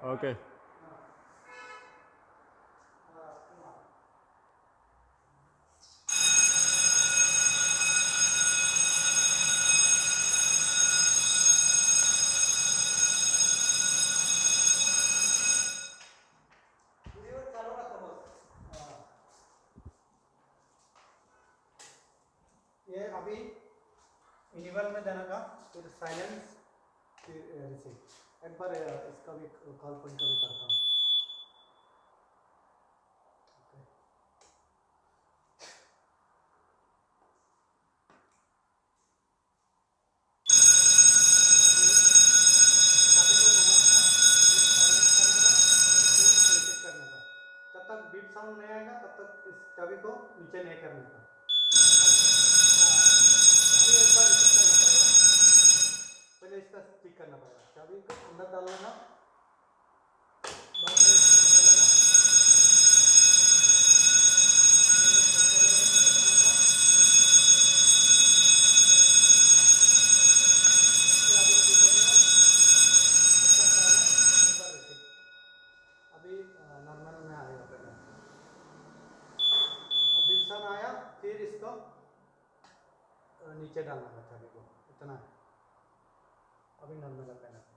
Okay. ये अभी इनिवल में देना का, फिर साइलेंस, फिर रिसीव। एक बार इसका भी कॉल पॉइंट का भी करता हूँ। जब तक बीप साउंड नहीं आएगा तब तक इस चाबी को नीचे नहीं करने का। अभी एक बार रिसीव करना पड़ेगा, पहले इसका स्टिक करना पड़ेगा, चाबी को अंदर डाल लेना, बाद में इसको निकालना, अभी नॉर्मल में आएगा पहले। अब बीप साउंड आया, फिर इसको नीचे डालना है चाबी को, इतना है। अभी नॉर्मल है पहले।